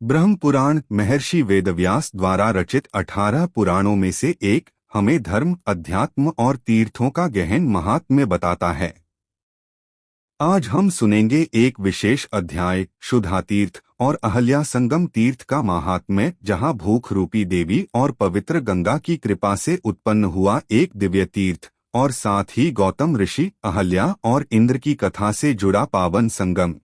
ब्रह्म पुराण महर्षि वेदव्यास द्वारा रचित 18 पुराणों में से एक हमें धर्म, अध्यात्म और तीर्थों का गहन महात्म्य बताता है। आज हम सुनेंगे एक विशेष अध्याय शुद्धा तीर्थ और अहल्या संगम तीर्थ का महात्म्य, जहां भूख रूपी देवी और पवित्र गंगा की कृपा से उत्पन्न हुआ एक दिव्य तीर्थ और साथ ही गौतम ऋषि, अहल्या और इंद्र की कथा से जुड़ा पावन संगम।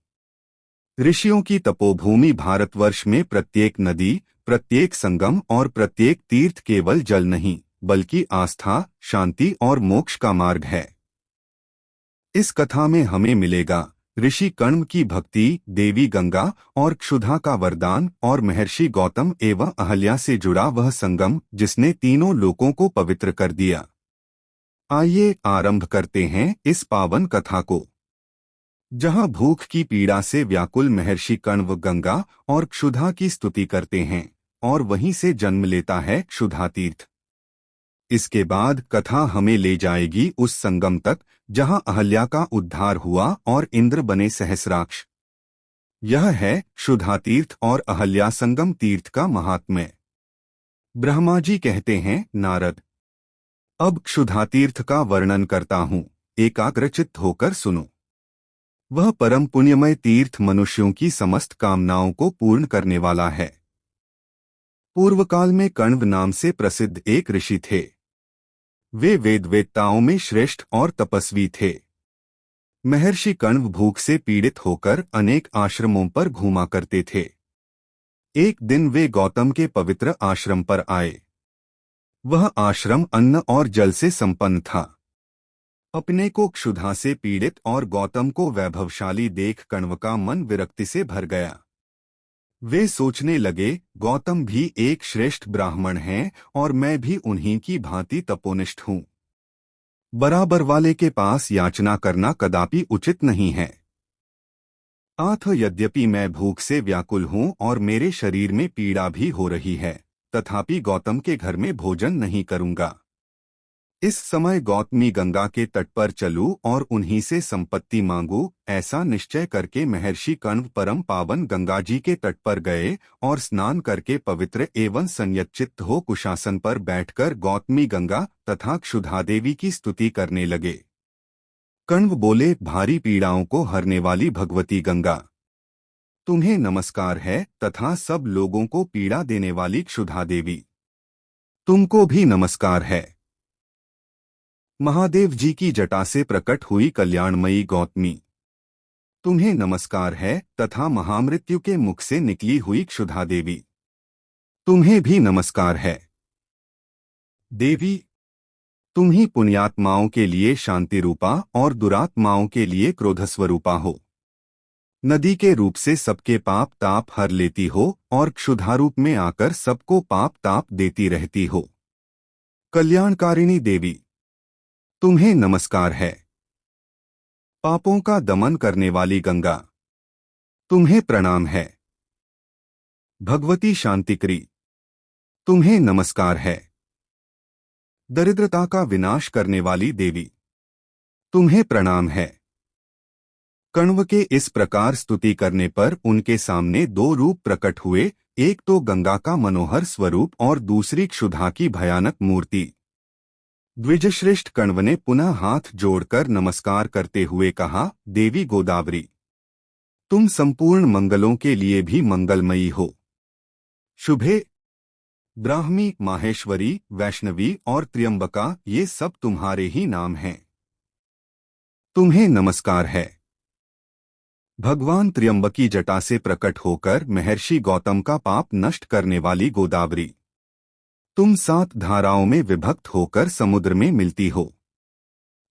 ऋषियों की तपोभूमि भारतवर्ष में प्रत्येक नदी, प्रत्येक संगम और प्रत्येक तीर्थ केवल जल नहीं, बल्कि आस्था, शांति और मोक्ष का मार्ग है। इस कथा में हमें मिलेगा ऋषि कण्व की भक्ति, देवी गंगा और क्षुधा का वरदान और महर्षि गौतम एवं अहल्या से जुड़ा वह संगम जिसने तीनों लोकों को पवित्र कर दिया। आइए आरंभ करते हैं इस पावन कथा को, जहां भूख की पीड़ा से व्याकुल महर्षि कण्व गंगा और क्षुधा की स्तुति करते हैं और वहीं से जन्म लेता है क्षुधा तीर्थ। इसके बाद कथा हमें ले जाएगी उस संगम तक जहां अहल्या का उद्धार हुआ और इंद्र बने सहस्राक्ष। यह है क्षुधा तीर्थ और अहल्या संगम तीर्थ का महात्म्य। ब्रह्मा जी कहते हैं, नारद, अब क्षुधा तीर्थ का वर्णन करता हूँ, एकाग्रचित्त होकर सुनो। वह परम पुण्यमय तीर्थ मनुष्यों की समस्त कामनाओं को पूर्ण करने वाला है। पूर्व काल में कण्व नाम से प्रसिद्ध एक ऋषि थे। वे वेदवेत्ताओं में श्रेष्ठ और तपस्वी थे। महर्षि कण्व भूख से पीड़ित होकर अनेक आश्रमों पर घूमा करते थे। एक दिन वे गौतम के पवित्र आश्रम पर आए। वह आश्रम अन्न और जल से संपन्न था। अपने को क्षुधा से पीड़ित और गौतम को वैभवशाली देख कण्व का मन विरक्ति से भर गया। वे सोचने लगे, गौतम भी एक श्रेष्ठ ब्राह्मण हैं और मैं भी उन्हीं की भांति तपोनिष्ठ हूँ। बराबर वाले के पास याचना करना कदापि उचित नहीं है। यद्यपि मैं भूख से व्याकुल हूँ और मेरे शरीर में पीड़ा भी हो रही है, तथापि गौतम के घर में भोजन नहीं करूँगा। इस समय गौतमी गंगा के तट पर चलूं और उन्हीं से संपत्ति मांगूं, ऐसा निश्चय करके महर्षि कण्व परम पावन गंगा जी के तट पर गए और स्नान करके पवित्र एवं संयतचित्त हो कुशासन पर बैठकर गौतमी गंगा तथा क्षुधा देवी की स्तुति करने लगे। कण्व बोले, भारी पीड़ाओं को हरने वाली भगवती गंगा, तुम्हें नमस्कार है, तथा सब लोगों को पीड़ा देने वाली क्षुधा देवी, तुमको भी नमस्कार है। महादेव जी की जटा से प्रकट हुई कल्याणमयी गौतमी, तुम्हें नमस्कार है, तथा महामृत्यु के मुख से निकली हुई क्षुधा देवी, तुम्हें भी नमस्कार है। देवी, तुम ही पुण्यात्माओं के लिए शांति रूपा और दुरात्माओं के लिए क्रोधस्वरूपा हो। नदी के रूप से सबके पाप ताप हर लेती हो और क्षुधा रूप में आकर सबको पाप ताप देती रहती हो। कल्याणकारिणी देवी, तुम्हें नमस्कार है। पापों का दमन करने वाली गंगा, तुम्हें प्रणाम है। भगवती शांतिकरी, तुम्हें नमस्कार है। दरिद्रता का विनाश करने वाली देवी, तुम्हें प्रणाम है। कण्व के इस प्रकार स्तुति करने पर उनके सामने दो रूप प्रकट हुए, एक तो गंगा का मनोहर स्वरूप और दूसरी क्षुधा की भयानक मूर्ति। द्विजश्रेष्ठ कण्व ने पुनः हाथ जोड़कर नमस्कार करते हुए कहा, देवी गोदावरी, तुम संपूर्ण मंगलों के लिए भी मंगलमयी हो। शुभे, ब्राह्मी, माहेश्वरी, वैष्णवी और त्र्यंबका, ये सब तुम्हारे ही नाम हैं। तुम्हें नमस्कार है। भगवान त्र्यंबकी जटा से प्रकट होकर महर्षि गौतम का पाप नष्ट करने वाली गोदावरी, तुम 7 धाराओं में विभक्त होकर समुद्र में मिलती हो।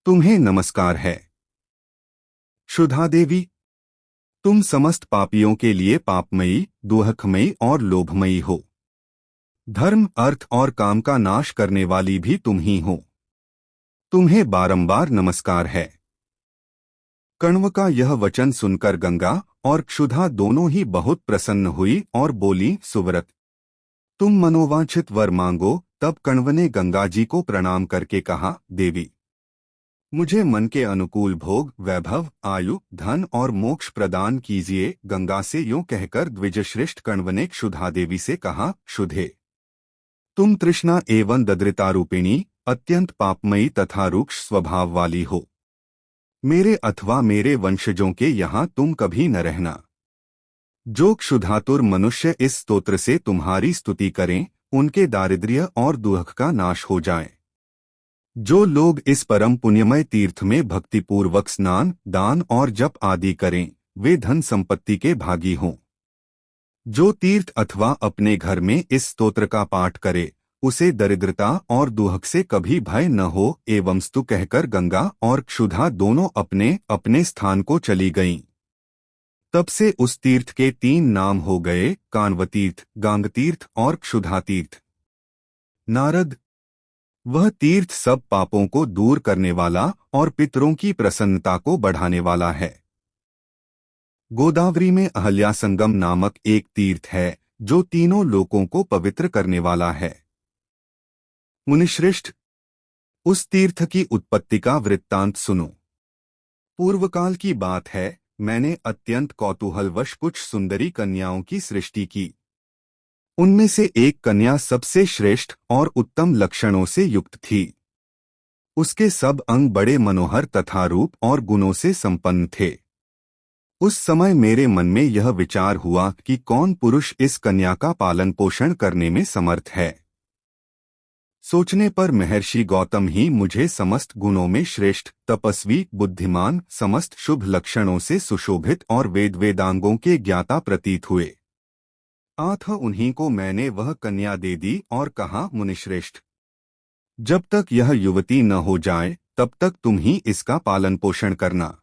तुम्हें नमस्कार है। क्षुधा देवी, तुम समस्त पापियों के लिए पापमयी, दुहकमयी और लोभमयी हो। धर्म, अर्थ और काम का नाश करने वाली भी तुम ही हो। तुम्हें बारंबार नमस्कार है। कण्व का यह वचन सुनकर गंगा और क्षुधा दोनों ही बहुत प्रसन्न हुई और बोली, सुव्रत, तुम मनोवांछित वर मांगो। तब कण्व ने गंगा जी को प्रणाम करके कहा, देवी, मुझे मन के अनुकूल भोग, वैभव, आयु, धन और मोक्ष प्रदान कीजिए। गंगा से यूं कहकर द्विजश्रेष्ठ कण्व ने क्षुधा देवी से कहा, क्षुधे, तुम तृष्णा एवं दद्रितारूपिणी, अत्यंत पापमयी तथा रुक्ष स्वभाव वाली हो। मेरे अथवा मेरे वंशजों के यहाँ तुम कभी न रहना। जो क्षुधातुर मनुष्य इस स्तोत्र से तुम्हारी स्तुति करें, उनके दारिद्र्य और दुख का नाश हो जाए। जो लोग इस परम पुण्यमय तीर्थ में भक्तिपूर्वक स्नान, दान और जप आदि करें, वे धन संपत्ति के भागी हों। जो तीर्थ अथवा अपने घर में इस स्तोत्र का पाठ करे, उसे दरिद्रता और दुख से कभी भय न हो। एवं स्तु कहकर गंगा और क्षुधा दोनों अपने अपने स्थान को चली गईं। तब से उस तीर्थ के 3 नाम हो गए, कान्वतीर्थ, गांगतीर्थ और क्षुधातीर्थ। नारद, वह तीर्थ सब पापों को दूर करने वाला और पितरों की प्रसन्नता को बढ़ाने वाला है। गोदावरी में अहल्या संगम नामक एक तीर्थ है, जो तीनों लोकों को पवित्र करने वाला है। मुनिश्रेष्ठ, उस तीर्थ की उत्पत्ति का वृत्तांत सुनो। पूर्वकाल की बात है, मैंने अत्यंत कौतूहलवश कुछ सुंदरी कन्याओं की सृष्टि की। उनमें से एक कन्या सबसे श्रेष्ठ और उत्तम लक्षणों से युक्त थी। उसके सब अंग बड़े मनोहर तथा रूप और गुणों से संपन्न थे। उस समय मेरे मन में यह विचार हुआ कि कौन पुरुष इस कन्या का पालन पोषण करने में समर्थ है। सोचने पर महर्षि गौतम ही मुझे समस्त गुणों में श्रेष्ठ, तपस्वी, बुद्धिमान, समस्त शुभ लक्षणों से सुशोभित और वेदांगों के ज्ञाता प्रतीत हुए। अतः उन्हीं को मैंने वह कन्या दे दी और कहा, मुनिश्रेष्ठ, जब तक यह युवती न हो जाए तब तक तुम ही इसका पालन पोषण करना।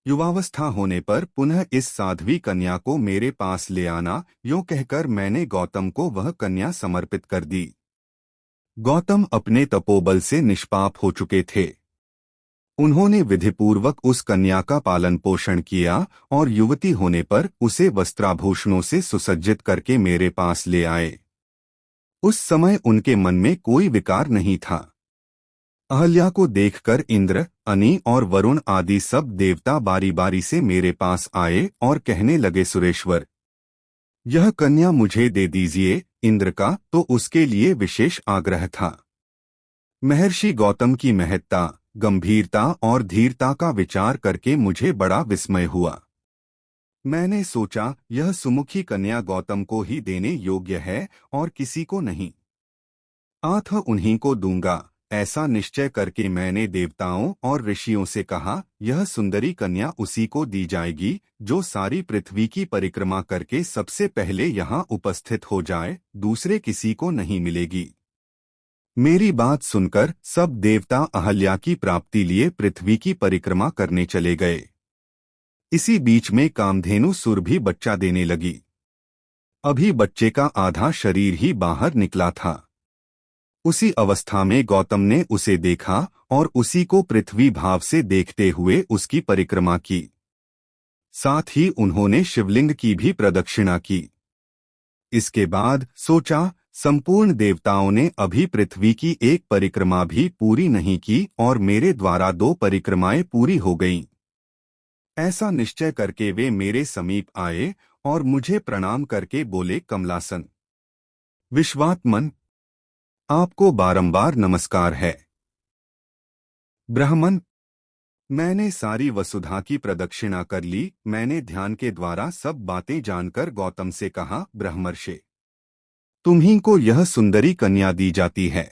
युवावस्था होने पर पुनः इस साध्वी कन्या को मेरे पास ले आना। यूं कहकर मैंने गौतम को वह कन्या समर्पित कर दी। गौतम अपने तपोबल से निष्पाप हो चुके थे। उन्होंने विधिपूर्वक उस कन्या का पालन पोषण किया और युवती होने पर उसे वस्त्राभूषणों से सुसज्जित करके मेरे पास ले आए। उस समय उनके मन में कोई विकार नहीं था। अहल्या को देखकर इंद्र, अनि और वरुण आदि सब देवता बारी बारी से मेरे पास आए और कहने लगे, सुरेश्वर, यह कन्या मुझे दे दीजिए। इंद्र का तो उसके लिए विशेष आग्रह था। महर्षि गौतम की महत्ता, गंभीरता और धीरता का विचार करके मुझे बड़ा विस्मय हुआ। मैंने सोचा, यह सुमुखी कन्या गौतम को ही देने योग्य है और किसी को नहीं। अतः उन्हीं को दूंगा। ऐसा निश्चय करके मैंने देवताओं और ऋषियों से कहा, यह सुंदरी कन्या उसी को दी जाएगी जो सारी पृथ्वी की परिक्रमा करके सबसे पहले यहाँ उपस्थित हो जाए, दूसरे किसी को नहीं मिलेगी। मेरी बात सुनकर सब देवता अहल्या की प्राप्ति लिए पृथ्वी की परिक्रमा करने चले गए। इसी बीच में कामधेनु सुर भी बच्चा देने लगी। अभी बच्चे का आधा शरीर ही बाहर निकला था। उसी अवस्था में गौतम ने उसे देखा और उसी को पृथ्वी भाव से देखते हुए उसकी परिक्रमा की। साथ ही उन्होंने शिवलिंग की भी प्रदक्षिणा की। इसके बाद सोचा, संपूर्ण देवताओं ने अभी पृथ्वी की एक परिक्रमा भी पूरी नहीं की और मेरे द्वारा 2 परिक्रमाएं पूरी हो गईं। ऐसा निश्चय करके वे मेरे समीप आए और मुझे प्रणाम करके बोले, कमलासन, विश्वात्मन, आपको बारंबार नमस्कार है। ब्राह्मण, मैंने सारी वसुधा की प्रदक्षिणा कर ली। मैंने ध्यान के द्वारा सब बातें जानकर गौतम से कहा, ब्रह्मर्षि, तुम्हीं को यह सुंदरी कन्या दी जाती है।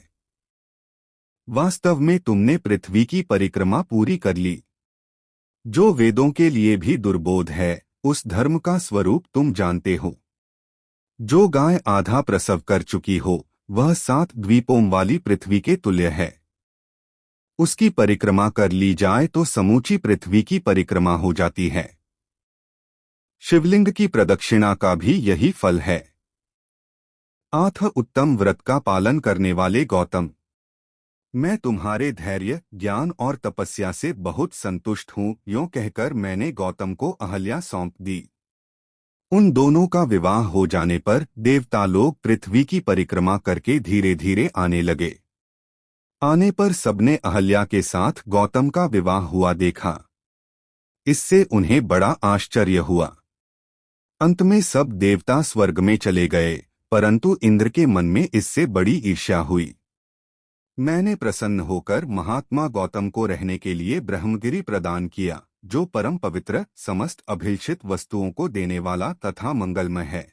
वास्तव में तुमने पृथ्वी की परिक्रमा पूरी कर ली। जो वेदों के लिए भी दुर्बोध है, उस धर्म का स्वरूप तुम जानते हो। जो गाय आधा प्रसव कर चुकी हो, वह 7 द्वीपों वाली पृथ्वी के तुल्य है। उसकी परिक्रमा कर ली जाए तो समूची पृथ्वी की परिक्रमा हो जाती है। शिवलिंग की प्रदक्षिणा का भी यही फल है। अतः उत्तम व्रत का पालन करने वाले गौतम, मैं तुम्हारे धैर्य, ज्ञान और तपस्या से बहुत संतुष्ट हूँ। यूं कहकर मैंने गौतम को अहल्या सौंप दी। उन दोनों का विवाह हो जाने पर देवता लोग पृथ्वी की परिक्रमा करके धीरे धीरे आने लगे। आने पर सबने अहल्या के साथ गौतम का विवाह हुआ देखा। इससे उन्हें बड़ा आश्चर्य हुआ। अंत में सब देवता स्वर्ग में चले गए, परंतु इंद्र के मन में इससे बड़ी ईर्ष्या हुई। मैंने प्रसन्न होकर महात्मा गौतम को रहने के लिए ब्रह्मगिरि प्रदान किया, जो परम पवित्र, समस्त अभिलषित वस्तुओं को देने वाला तथा मंगलमय है।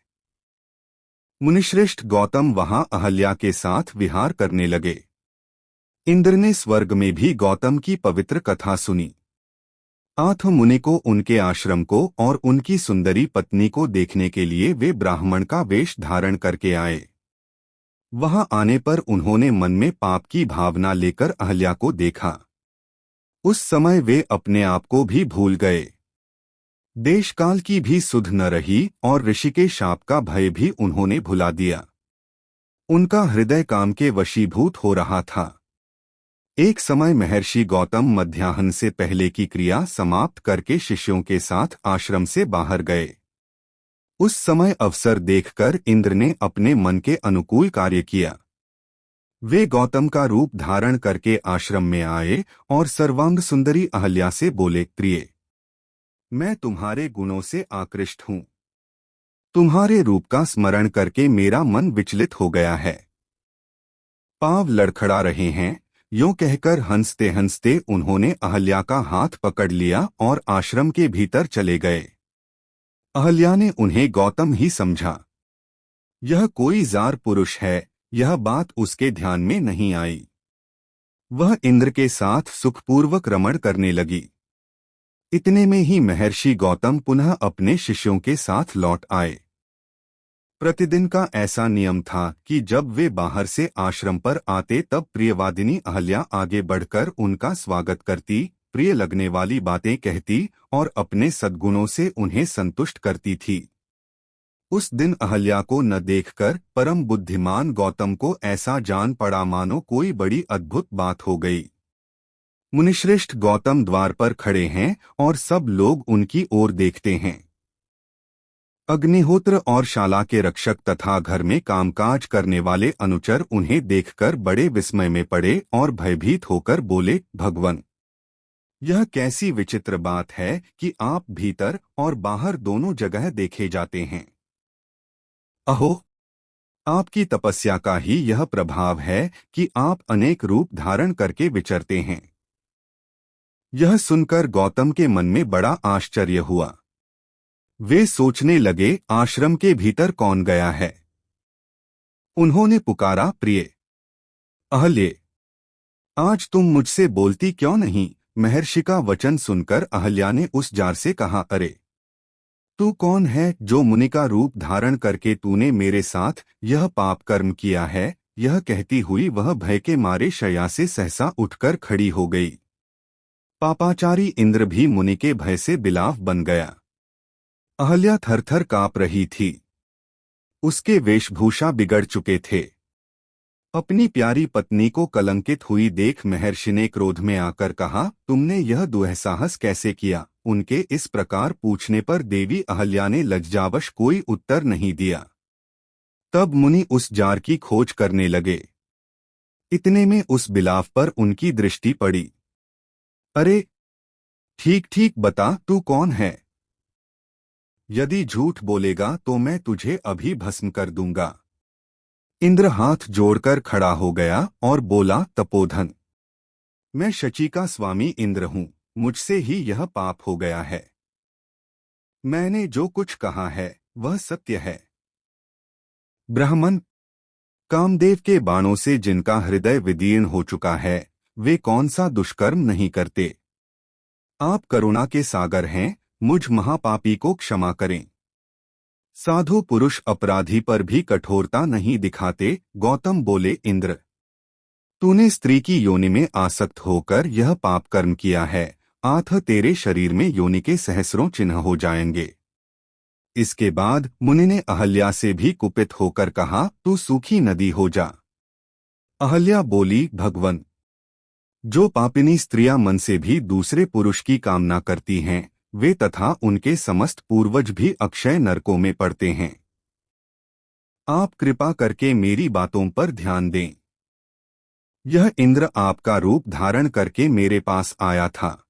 मुनिश्रेष्ठ गौतम वहां अहल्या के साथ विहार करने लगे। इंद्र ने स्वर्ग में भी गौतम की पवित्र कथा सुनी। आठ मुनि को, उनके आश्रम को और उनकी सुंदरी पत्नी को देखने के लिए वे ब्राह्मण का वेश धारण करके आए। वहां आने पर उन्होंने मन में पाप की भावना लेकर अहल्या को देखा। उस समय वे अपने आप को भी भूल गए। देश काल की भी सुध न रही और ऋषि के शाप का भय भी उन्होंने भुला दिया। उनका हृदय काम के वशीभूत हो रहा था। एक समय महर्षि गौतम मध्याह्न से पहले की क्रिया समाप्त करके शिष्यों के साथ आश्रम से बाहर गए। उस समय अवसर देखकर इंद्र ने अपने मन के अनुकूल कार्य किया। वे गौतम का रूप धारण करके आश्रम में आए और सर्वांग सुंदरी अहल्या से बोले, प्रिय, मैं तुम्हारे गुणों से आकृष्ट हूँ। तुम्हारे रूप का स्मरण करके मेरा मन विचलित हो गया है। पांव लड़खड़ा रहे हैं। यूं कहकर हंसते हंसते उन्होंने अहल्या का हाथ पकड़ लिया और आश्रम के भीतर चले गए। अहल्या ने उन्हें गौतम ही समझा। यह कोई जार पुरुष है, यह बात उसके ध्यान में नहीं आई। वह इंद्र के साथ सुखपूर्वक रमण करने लगी। इतने में ही महर्षि गौतम पुनः अपने शिष्यों के साथ लौट आए। प्रतिदिन का ऐसा नियम था कि जब वे बाहर से आश्रम पर आते तब प्रियवादिनी अहल्या आगे बढ़कर उनका स्वागत करती, प्रिय लगने वाली बातें कहती और अपने सद्गुणों से उन्हें संतुष्ट करती थी। उस दिन अहल्या को न देखकर परम बुद्धिमान गौतम को ऐसा जान पड़ा मानो कोई बड़ी अद्भुत बात हो गई। मुनिश्रेष्ठ गौतम द्वार पर खड़े हैं और सब लोग उनकी ओर देखते हैं। अग्निहोत्र और शाला के रक्षक तथा घर में कामकाज करने वाले अनुचर उन्हें देखकर बड़े विस्मय में पड़े और भयभीत होकर बोले, भगवन, यह कैसी विचित्र बात है कि आप भीतर और बाहर दोनों जगह देखे जाते हैं। अहो, आपकी तपस्या का ही यह प्रभाव है कि आप अनेक रूप धारण करके विचरते हैं। यह सुनकर गौतम के मन में बड़ा आश्चर्य हुआ। वे सोचने लगे, आश्रम के भीतर कौन गया है। उन्होंने पुकारा, प्रिय अहल्ये, आज तुम मुझसे बोलती क्यों नहीं। महर्षि का वचन सुनकर अहल्या ने उस जार से कहा, अरे, तू कौन है जो मुनि का रूप धारण करके तूने मेरे साथ यह पाप कर्म किया है। यह कहती हुई वह भय के मारे शय्या से सहसा उठकर खड़ी हो गई। पापाचारी इंद्र भी मुनि के भय से बिलाव बन गया। अहल्या थरथर कांप रही थी। उसके वेशभूषा बिगड़ चुके थे। अपनी प्यारी पत्नी को कलंकित हुई देख महर्षि ने क्रोध में आकर कहा, तुमने यह दुस्साहस कैसे किया। उनके इस प्रकार पूछने पर देवी अहल्या ने लज्जावश कोई उत्तर नहीं दिया। तब मुनि उस जार की खोज करने लगे। इतने में उस बिलाव पर उनकी दृष्टि पड़ी। अरे, ठीक ठीक बता, तू कौन है। यदि झूठ बोलेगा तो मैं तुझे अभी भस्म कर दूंगा। इंद्र हाथ जोड़कर खड़ा हो गया और बोला, तपोधन, मैं शची का स्वामी इंद्र हूं, मुझसे ही यह पाप हो गया है। मैंने जो कुछ कहा है वह सत्य है। ब्राह्मण, कामदेव के बाणों से जिनका हृदय विदीर्ण हो चुका है, वे कौन सा दुष्कर्म नहीं करते। आप करुणा के सागर हैं, मुझ महापापी को क्षमा करें। साधु पुरुष अपराधी पर भी कठोरता नहीं दिखाते। गौतम बोले, इंद्र, तूने स्त्री की योनि में आसक्त होकर यह पाप कर्म किया है। आठ तेरे शरीर में योनि के सहस्रों चिन्ह हो जाएंगे। इसके बाद मुनि ने अहल्या से भी कुपित होकर कहा, तू सूखी नदी हो जा। अहल्या बोली, भगवन, जो पापिनी स्त्रियां मन से भी दूसरे पुरुष की कामना करती हैं, वे तथा उनके समस्त पूर्वज भी अक्षय नरकों में पड़ते हैं। आप कृपा करके मेरी बातों पर ध्यान दें। यह इंद्र आपका रूप धारण करके मेरे पास आया था।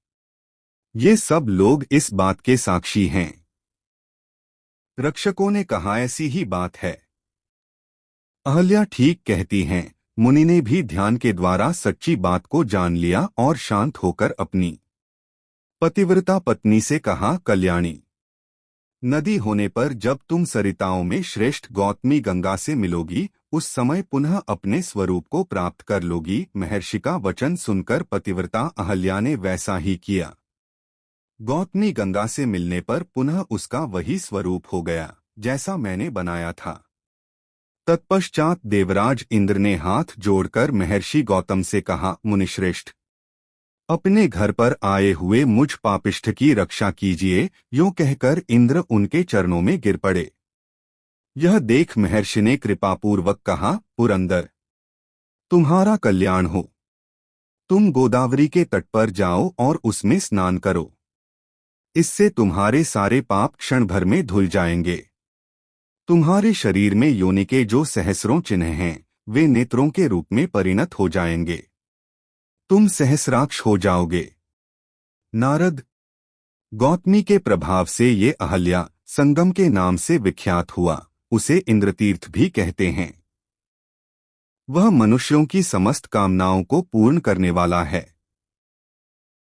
ये सब लोग इस बात के साक्षी हैं। रक्षकों ने कहा, ऐसी ही बात है। अहल्या ठीक कहती हैं। मुनि ने भी ध्यान के द्वारा सच्ची बात को जान लिया और शांत होकर अपनी पतिव्रता पत्नी से कहा, कल्याणी, नदी होने पर जब तुम सरिताओं में श्रेष्ठ गौतमी गंगा से मिलोगी, उस समय पुनः अपने स्वरूप को प्राप्त कर लोगी। महर्षि का वचन सुनकर पतिव्रता अहल्या ने वैसा ही किया। गौतमी गंगा से मिलने पर पुनः उसका वही स्वरूप हो गया जैसा मैंने बनाया था। तत्पश्चात देवराज इंद्र ने हाथ जोड़कर महर्षि गौतम से कहा, मुनिश्रेष्ठ, अपने घर पर आए हुए मुझ पापिष्ठ की रक्षा कीजिए। यूं कहकर इंद्र उनके चरणों में गिर पड़े। यह देख महर्षि ने कृपापूर्वक कहा, पुरंदर, तुम्हारा कल्याण हो। तुम गोदावरी के तट पर जाओ और उसमें स्नान करो। इससे तुम्हारे सारे पाप क्षण भर में धुल जाएंगे। तुम्हारे शरीर में योनि के जो सहस्रों चिन्ह हैं, वे नेत्रों के रूप में परिणत हो जाएंगे। तुम सहस्राक्ष हो जाओगे। नारद, गौतमी के प्रभाव से ये अहल्या संगम के नाम से विख्यात हुआ। उसे इंद्रतीर्थ भी कहते हैं। वह मनुष्यों की समस्त कामनाओं को पूर्ण करने वाला है।